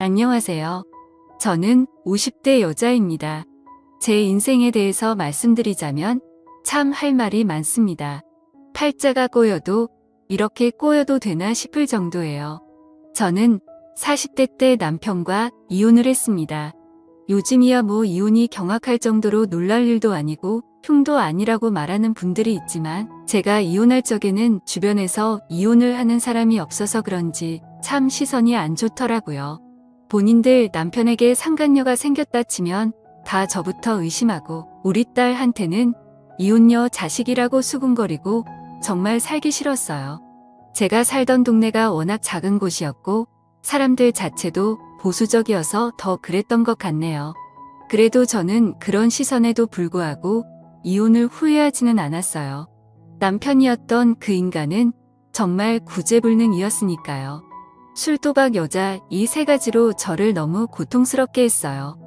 안녕하세요. 저는 50대 여자입니다. 제 인생에 대해서 말씀드리자면 참 할 말이 많습니다. 팔자가 꼬여도 이렇게 꼬여도 되나 싶을 정도예요. 저는 40대 때 남편과 이혼을 했습니다. 요즘이야 뭐 이혼이 경악할 정도로 놀랄 일도 아니고 흉도 아니라고 말하는 분들이 있지만 제가 이혼할 적에는 주변에서 이혼을 하는 사람이 없어서 그런지 참 시선이 안 좋더라고요. 본인들 남편에게 상간녀가 생겼다 치면 다 저부터 의심하고 우리 딸한테는 이혼녀 자식이라고 수군거리고 정말 살기 싫었어요. 제가 살던 동네가 워낙 작은 곳이었고 사람들 자체도 보수적이어서 더 그랬던 것 같네요. 그래도 저는 그런 시선에도 불구하고 이혼을 후회하지는 않았어요. 남편이었던 그 인간은 정말 구제불능이었으니까요. 술, 도박, 여자 이 세 가지로 저를 너무 고통스럽게 했어요.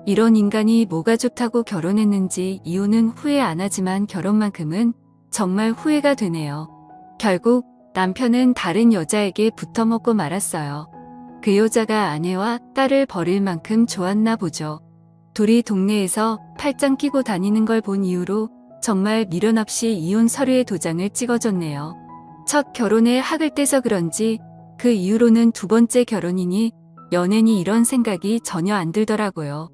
이런 인간이 뭐가 좋다고 결혼했는지 이혼은 후회 안 하지만 결혼만큼은 정말 후회가 되네요. 결국 남편은 다른 여자에게 붙어먹고 말았어요. 그 여자가 아내와 딸을 버릴 만큼 좋았나 보죠. 둘이 동네에서 팔짱 끼고 다니는 걸 본 이후로 정말 미련 없이 이혼 서류에 도장을 찍어줬네요. 첫 결혼에 학을 떼서 그런지 그 이후로는 두 번째 결혼이니 연애니 이런 생각이 전혀 안 들더라고요.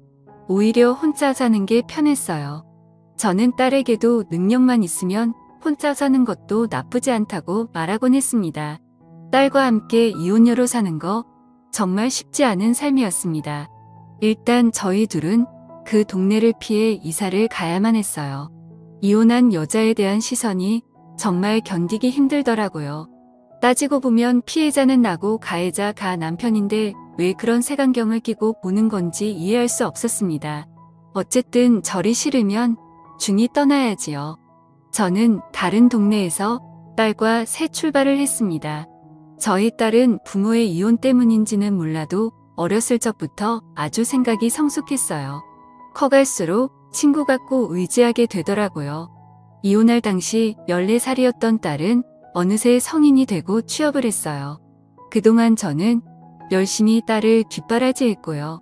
오히려 혼자 사는 게 편했어요. 저는 딸에게도 능력만 있으면 혼자 사는 것도 나쁘지 않다고 말하곤 했습니다. 딸과 함께 이혼녀로 사는 거 정말 쉽지 않은 삶이었습니다. 일단 저희 둘은 그 동네를 피해 이사를 가야만 했어요. 이혼한 여자에 대한 시선이 정말 견디기 힘들더라고요. 따지고 보면 피해자는 나고 가해자가 남편인데 왜 그런 색안경을 끼고 보는 건지 이해할 수 없었습니다. 어쨌든 저리 싫으면 중이 떠나야지요. 저는 다른 동네에서 딸과 새 출발을 했습니다. 저희 딸은 부모의 이혼 때문인지는 몰라도 어렸을 적부터 아주 생각이 성숙했어요. 커갈수록 친구 같고 의지하게 되더라고요. 이혼할 당시 14살이었던 딸은 어느새 성인이 되고 취업을 했어요. 그동안 저는 열심히 딸을 뒷바라지했고요.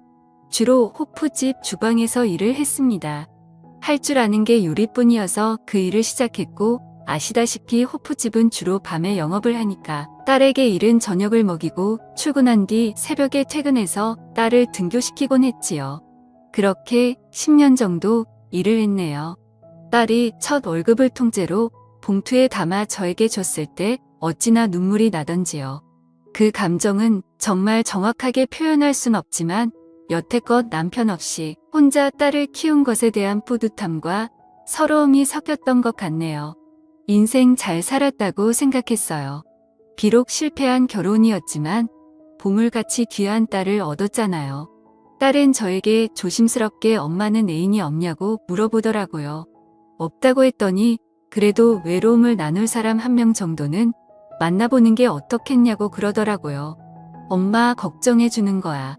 주로 호프집 주방에서 일을 했습니다. 할 줄 아는 게 요리뿐이어서 그 일을 시작했고 아시다시피 호프집은 주로 밤에 영업을 하니까 딸에게 이른 저녁을 먹이고 출근한 뒤 새벽에 퇴근해서 딸을 등교시키곤 했지요. 그렇게 10년 정도 일을 했네요. 딸이 첫 월급을 통째로 봉투에 담아 저에게 줬을 때 어찌나 눈물이 나던지요. 그 감정은 정말 정확하게 표현할 순 없지만 여태껏 남편 없이 혼자 딸을 키운 것에 대한 뿌듯함과 서러움이 섞였던 것 같네요. 인생 잘 살았다고 생각했어요. 비록 실패한 결혼이었지만 보물같이 귀한 딸을 얻었잖아요. 딸은 저에게 조심스럽게 엄마는 애인이 없냐고 물어보더라고요. 없다고 했더니 그래도 외로움을 나눌 사람 한 명 정도는 만나보는 게 어떻겠냐고 그러더라고요. 엄마 걱정해주는 거야.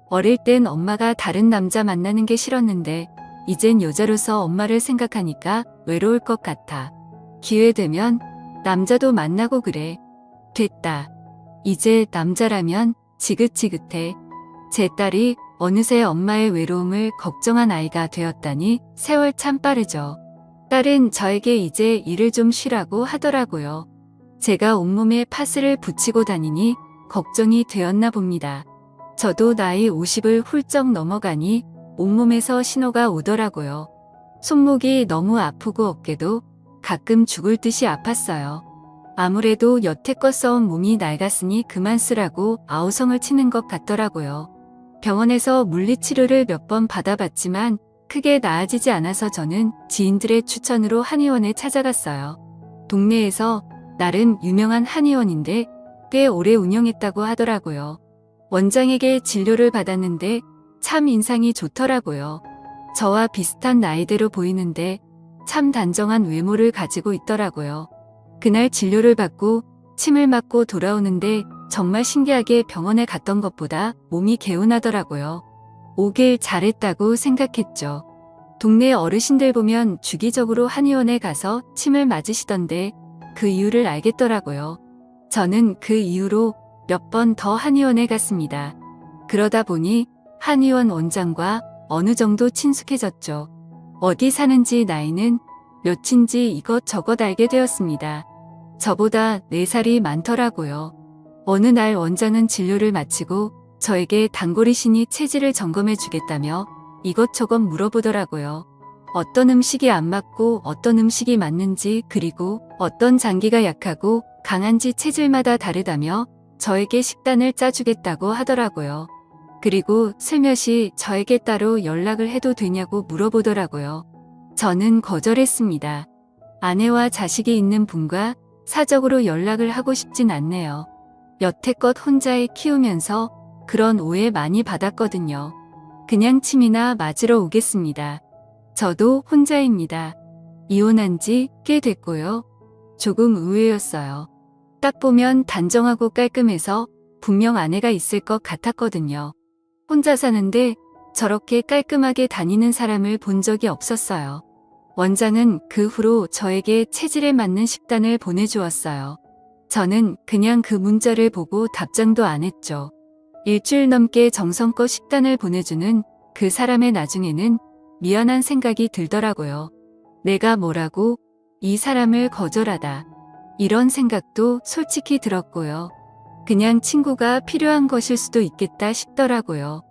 어릴 땐 엄마가 다른 남자 만나는 게 싫었는데 이젠 여자로서 엄마를 생각하니까 외로울 것 같아. 기회 되면 남자도 만나고 그래. 됐다. 이제 남자라면 지긋지긋해. 제 딸이 어느새 엄마의 외로움을 걱정한 아이가 되었다니 세월 참 빠르죠. 딸은 저에게 이제 일을 좀 쉬라고 하더라고요. 제가 온몸에 파스를 붙이고 다니니 걱정이 되었나 봅니다. 저도 나이 50을 훌쩍 넘어가니 온몸에서 신호가 오더라고요. 손목이 너무 아프고 어깨도 가끔 죽을 듯이 아팠어요. 아무래도 여태껏 써온 몸이 낡았으니 그만 쓰라고 아우성을 치는 것 같더라고요. 병원에서 물리치료를 몇 번 받아봤지만 크게 나아지지 않아서 저는 지인들의 추천으로 한의원에 찾아갔어요. 동네에서 나름 유명한 한의원인데 꽤 오래 운영했다고 하더라고요. 원장에게 진료를 받았는데 참 인상이 좋더라고요. 저와 비슷한 나이대로 보이는데 참 단정한 외모를 가지고 있더라고요. 그날 진료를 받고 침을 맞고 돌아오는데 정말 신기하게 병원에 갔던 것보다 몸이 개운하더라고요. 오길 잘했다고 생각했죠. 동네 어르신들 보면 주기적으로 한의원에 가서 침을 맞으시던데 그 이유를 알겠더라고요. 저는 그 이후로 몇 번 더 한의원에 갔습니다. 그러다 보니 한의원 원장과 어느 정도 친숙해졌죠. 어디 사는지 나이는 몇인지 이것저것 알게 되었습니다. 저보다 4살이 많더라고요. 어느 날 원장은 진료를 마치고 저에게 단골이시니 체질을 점검해 주겠다며 이것저것 물어보더라고요. 어떤 음식이 안 맞고 어떤 음식이 맞는지, 그리고 어떤 장기가 약하고 강한지 체질마다 다르다며 저에게 식단을 짜주겠다고 하더라고요. 그리고 슬며시 저에게 따로 연락을 해도 되냐고 물어보더라고요. 저는 거절했습니다. 아내와 자식이 있는 분과 사적으로 연락을 하고 싶진 않네요. 여태껏 혼자 애 키우면서 그런 오해 많이 받았거든요. 그냥 침이나 맞으러 오겠습니다. 저도 혼자입니다. 이혼한 지 꽤 됐고요. 조금 의외였어요. 딱 보면 단정하고 깔끔해서 분명 아내가 있을 것 같았거든요. 혼자 사는데 저렇게 깔끔하게 다니는 사람을 본 적이 없었어요. 원장은 그 후로 저에게 체질에 맞는 식단을 보내주었어요. 저는 그냥 그 문자를 보고 답장도 안 했죠. 일주일 넘게 정성껏 식단을 보내주는 그 사람의 나중에는 미안한 생각이 들더라고요. 내가 뭐라고 이 사람을 거절하다. 이런 생각도 솔직히 들었고요. 그냥 친구가 필요한 것일 수도 있겠다 싶더라고요.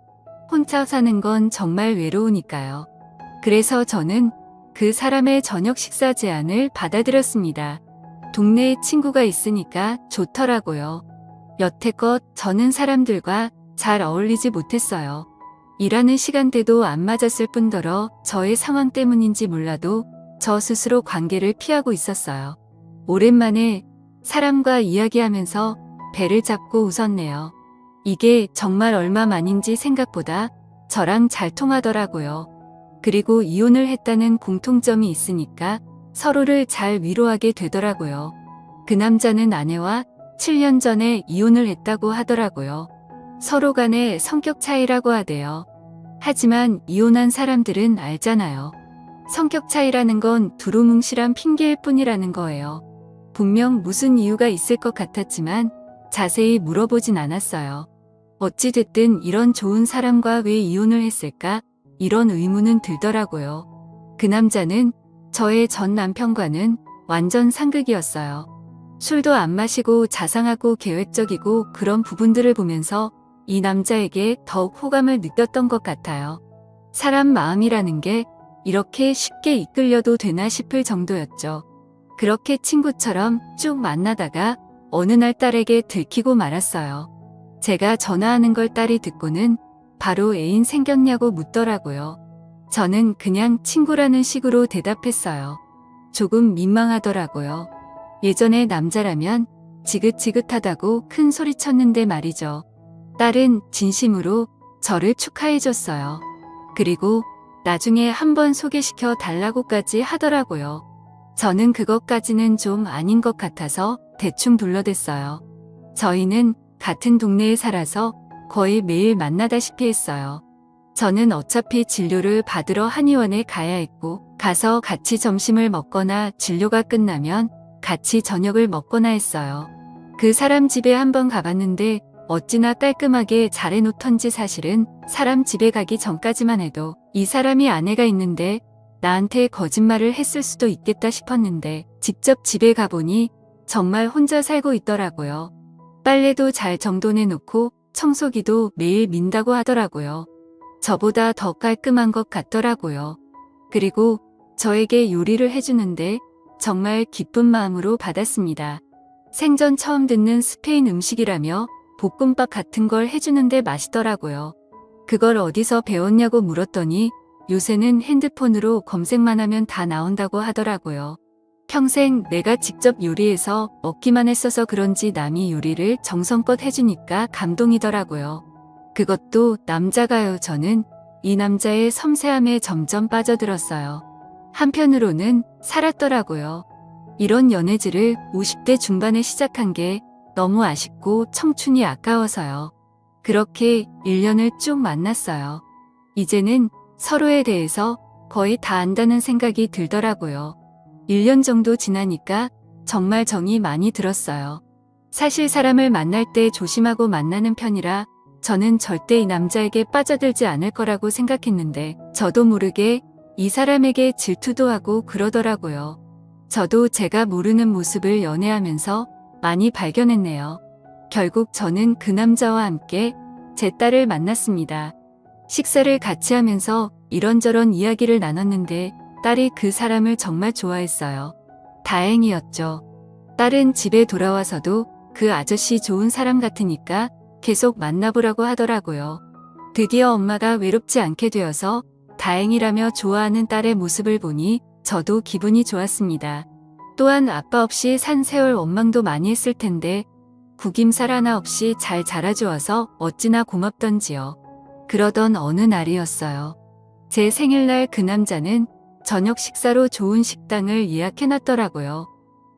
혼자 사는 건 정말 외로우니까요. 그래서 저는 그 사람의 저녁 식사 제안을 받아들였습니다. 동네에 친구가 있으니까 좋더라고요. 여태껏 저는 사람들과 잘 어울리지 못했어요. 일하는 시간대도 안 맞았을 뿐더러 저의 상황 때문인지 몰라도 저 스스로 관계를 피하고 있었어요. 오랜만에 사람과 이야기하면서 배를 잡고 웃었네요. 이게 정말 얼마만인지 생각보다 저랑 잘 통하더라고요. 그리고 이혼을 했다는 공통점이 있으니까 서로를 잘 위로하게 되더라고요. 그 남자는 아내와 7년 전에 이혼을 했다고 하더라고요. 서로 간의 성격 차이라고 하대요. 하지만 이혼한 사람들은 알잖아요. 성격 차이라는 건 두루뭉실한 핑계일 뿐이라는 거예요. 분명 무슨 이유가 있을 것 같았지만 자세히 물어보진 않았어요. 어찌됐든 이런 좋은 사람과 왜 이혼을 했을까? 이런 의문은 들더라고요. 그 남자는 저의 전 남편과는 완전 상극이었어요. 술도 안 마시고 자상하고 계획적이고 그런 부분들을 보면서 이 남자에게 더욱 호감을 느꼈던 것 같아요. 사람 마음이라는 게 이렇게 쉽게 이끌려도 되나 싶을 정도였죠. 그렇게 친구처럼 쭉 만나다가 어느 날 딸에게 들키고 말았어요. 제가 전화하는 걸 딸이 듣고는 바로 애인 생겼냐고 묻더라고요. 저는 그냥 친구라는 식으로 대답했어요. 조금 민망하더라고요. 예전에 남자라면 지긋지긋하다고 큰 소리 쳤는데 말이죠. 딸은 진심으로 저를 축하해줬어요. 그리고 나중에 한번 소개시켜 달라고까지 하더라고요. 저는 그것까지는 좀 아닌 것 같아서 대충 둘러댔어요. 저희는 같은 동네에 살아서 거의 매일 만나다시피 했어요. 저는 어차피 진료를 받으러 한의원에 가야 했고, 가서 같이 점심을 먹거나 진료가 끝나면 같이 저녁을 먹거나 했어요. 그 사람 집에 한번 가봤는데 어찌나 깔끔하게 잘 해놓던지 사실은 사람 집에 가기 전까지만 해도 이 사람이 아내가 있는데 나한테 거짓말을 했을 수도 있겠다 싶었는데 직접 집에 가보니 정말 혼자 살고 있더라고요. 빨래도 잘 정돈해놓고 청소기도 매일 민다고 하더라고요. 저보다 더 깔끔한 것 같더라고요. 그리고 저에게 요리를 해주는데 정말 기쁜 마음으로 받았습니다. 생전 처음 듣는 스페인 음식이라며 볶음밥 같은 걸 해주는데 맛있더라고요. 그걸 어디서 배웠냐고 물었더니 요새는 핸드폰으로 검색만 하면 다 나온다고 하더라고요. 평생 내가 직접 요리해서 먹기만 했어서 그런지 남이 요리를 정성껏 해주니까 감동이더라고요. 그것도 남자가요. 저는 이 남자의 섬세함에 점점 빠져들었어요. 한편으로는 살았더라고요. 이런 연애질을 50대 중반에 시작한 게 너무 아쉽고 청춘이 아까워서요. 그렇게 1년을 쭉 만났어요. 이제는 서로에 대해서 거의 다 안다는 생각이 들더라고요. 1년 정도 지나니까 정말 정이 많이 들었어요. 사실 사람을 만날 때 조심하고 만나는 편이라 저는 절대 이 남자에게 빠져들지 않을 거라고 생각했는데 저도 모르게 이 사람에게 질투도 하고 그러더라고요. 저도 제가 모르는 모습을 연애하면서 많이 발견했네요. 결국 저는 그 남자와 함께 제 딸을 만났습니다. 식사를 같이 하면서 이런저런 이야기를 나눴는데 딸이 그 사람을 정말 좋아했어요. 다행이었죠. 딸은 집에 돌아와서도 그 아저씨 좋은 사람 같으니까 계속 만나보라고 하더라고요. 드디어 엄마가 외롭지 않게 되어서 다행이라며 좋아하는 딸의 모습을 보니 저도 기분이 좋았습니다. 또한 아빠 없이 산 세월 원망도 많이 했을 텐데 구김살 하나 없이 잘 자라주어서 어찌나 고맙던지요. 그러던 어느 날이었어요. 제 생일날 그 남자는 저녁 식사로 좋은 식당을 예약해놨더라고요.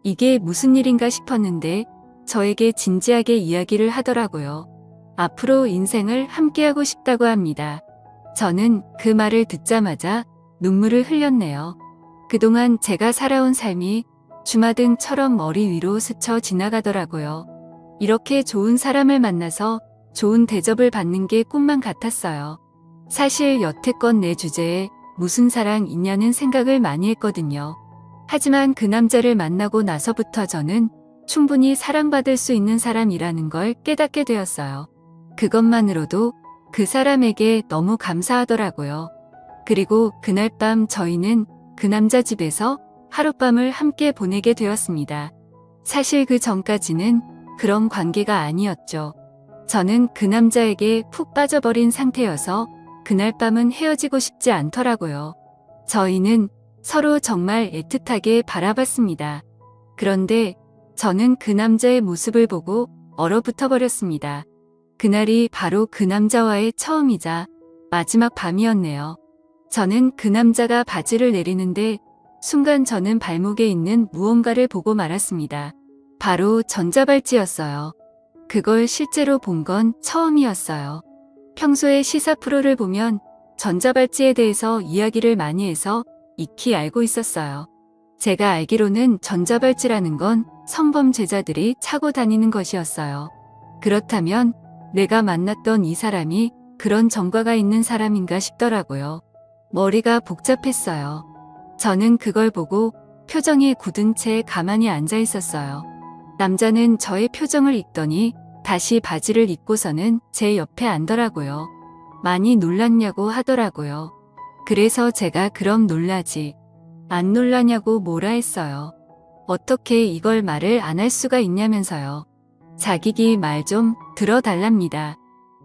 이게 무슨 일인가 싶었는데 저에게 진지하게 이야기를 하더라고요. 앞으로 인생을 함께하고 싶다고 합니다. 저는 그 말을 듣자마자 눈물을 흘렸네요. 그동안 제가 살아온 삶이 주마등처럼 머리 위로 스쳐 지나가더라고요. 이렇게 좋은 사람을 만나서 좋은 대접을 받는 게 꿈만 같았어요. 사실 여태껏 내 주제에 무슨 사랑 있냐는 생각을 많이 했거든요. 하지만 그 남자를 만나고 나서부터 저는 충분히 사랑받을 수 있는 사람이라는 걸 깨닫게 되었어요. 그것만으로도 그 사람에게 너무 감사하더라고요. 그리고 그날 밤 저희는 그 남자 집에서 하룻밤을 함께 보내게 되었습니다. 사실 그 전까지는 그런 관계가 아니었죠. 저는 그 남자에게 푹 빠져버린 상태여서 그날 밤은 헤어지고 싶지 않더라고요. 저희는 서로 정말 애틋하게 바라봤습니다. 그런데 저는 그 남자의 모습을 보고 얼어붙어 버렸습니다. 그날이 바로 그 남자와의 처음이자 마지막 밤이었네요. 저는 그 남자가 바지를 내리는데 순간 저는 발목에 있는 무언가를 보고 말았습니다. 바로 전자발찌였어요. 그걸 실제로 본 건 처음이었어요. 평소에 시사 프로를 보면 전자발찌에 대해서 이야기를 많이 해서 익히 알고 있었어요. 제가 알기로는 전자발찌라는 건 성범죄자들이 차고 다니는 것이었어요. 그렇다면 내가 만났던 이 사람이 그런 전과가 있는 사람인가 싶더라고요. 머리가 복잡했어요. 저는 그걸 보고 표정이 굳은 채 가만히 앉아 있었어요. 남자는 저의 표정을 읽더니 다시 바지를 입고서는 제 옆에 앉더라고요. 많이 놀랐냐고 하더라고요. 그래서 제가 그럼 놀라지. 안 놀라냐고 뭐라 했어요. 어떻게 이걸 말을 안 할 수가 있냐면서요. 자기기 말 좀 들어달랍니다.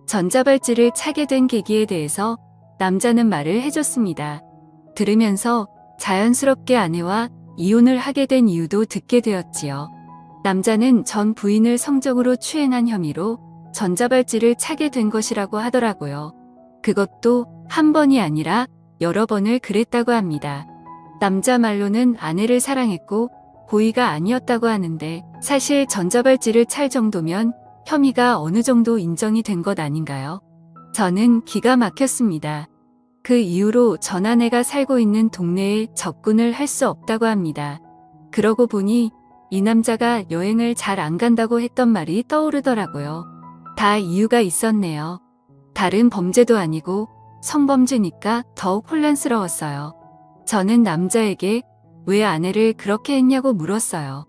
전자발찌를 차게 된 계기에 대해서 남자는 말을 해줬습니다. 들으면서 자연스럽게 아내와 이혼을 하게 된 이유도 듣게 되었지요. 남자는 전 부인을 성적으로 추행한 혐의로 전자발찌를 차게 된 것이라고 하더라고요. 그것도 한 번이 아니라 여러 번을 그랬다고 합니다. 남자 말로는 아내를 사랑했고 고의가 아니었다고 하는데 사실 전자발찌를 찰 정도면 혐의가 어느 정도 인정이 된 것 아닌가요? 저는 기가 막혔습니다. 그 이후로 전 아내가 살고 있는 동네에 접근을 할 수 없다고 합니다. 그러고 보니 이 남자가 여행을 잘 안 간다고 했던 말이 떠오르더라고요. 다 이유가 있었네요. 다른 범죄도 아니고 성범죄니까 더욱 혼란스러웠어요. 저는 남자에게 왜 아내를 그렇게 했냐고 물었어요.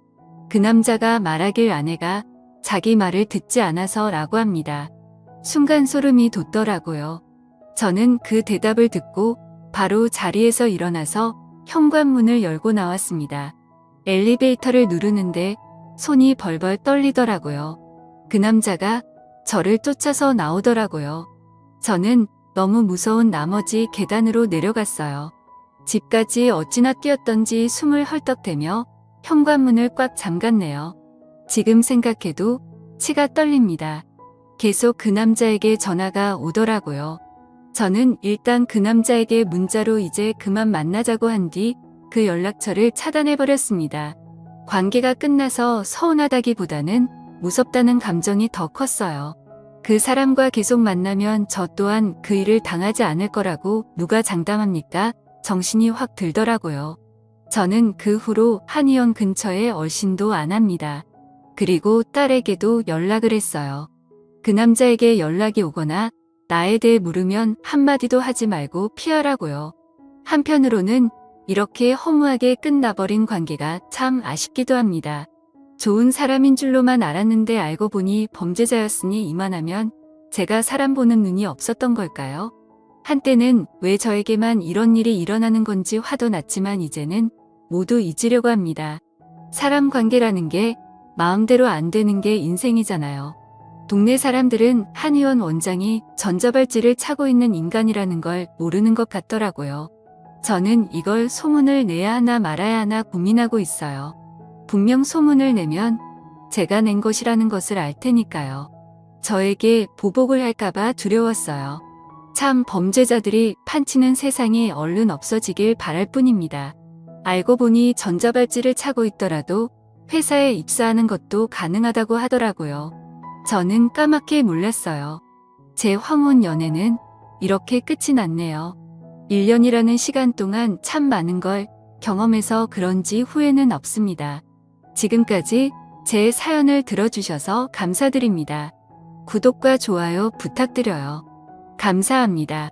그 남자가 말하길 아내가 자기 말을 듣지 않아서라고 합니다. 순간 소름이 돋더라고요. 저는 그 대답을 듣고 바로 자리에서 일어나서 현관문을 열고 나왔습니다. 엘리베이터를 누르는데 손이 벌벌 떨리더라고요. 그 남자가 저를 쫓아서 나오더라고요. 저는 너무 무서운 나머지 계단으로 내려갔어요. 집까지 어찌나 뛰었던지 숨을 헐떡대며 현관문을 꽉 잠갔네요. 지금 생각해도 치가 떨립니다. 계속 그 남자에게 전화가 오더라고요. 저는 일단 그 남자에게 문자로 이제 그만 만나자고 한 뒤 그 연락처를 차단해버렸습니다. 관계가 끝나서 서운하다기보다는 무섭다는 감정이 더 컸어요. 그 사람과 계속 만나면 저 또한 그 일을 당하지 않을 거라고 누가 장담합니까? 정신이 확 들더라고요. 저는 그 후로 한의원 근처에 얼씬도 안 합니다. 그리고 딸에게도 연락을 했어요. 그 남자에게 연락이 오거나 나에 대해 물으면 한마디도 하지 말고 피하라고요. 한편으로는 이렇게 허무하게 끝나버린 관계가 참 아쉽기도 합니다. 좋은 사람인 줄로만 알았는데 알고 보니 범죄자였으니 이만하면 제가 사람 보는 눈이 없었던 걸까요? 한때는 왜 저에게만 이런 일이 일어나는 건지 화도 났지만 이제는 모두 잊으려고 합니다. 사람 관계라는 게 마음대로 안 되는 게 인생이잖아요. 동네 사람들은 한의원 원장이 전자발찌를 차고 있는 인간이라는 걸 모르는 것 같더라고요. 저는 이걸 소문을 내야 하나 말아야 하나 고민하고 있어요. 분명 소문을 내면 제가 낸 것이라는 것을 알 테니까요. 저에게 보복을 할까봐 두려웠어요. 참 범죄자들이 판치는 세상이 얼른 없어지길 바랄 뿐입니다. 알고 보니 전자발찌를 차고 있더라도 회사에 입사하는 것도 가능하다고 하더라고요. 저는 까맣게 몰랐어요. 제 황혼 연애는 이렇게 끝이 났네요. 1년이라는 시간 동안 참 많은 걸 경험해서 그런지 후회는 없습니다. 지금까지 제 사연을 들어주셔서 감사드립니다. 구독과 좋아요 부탁드려요. 감사합니다.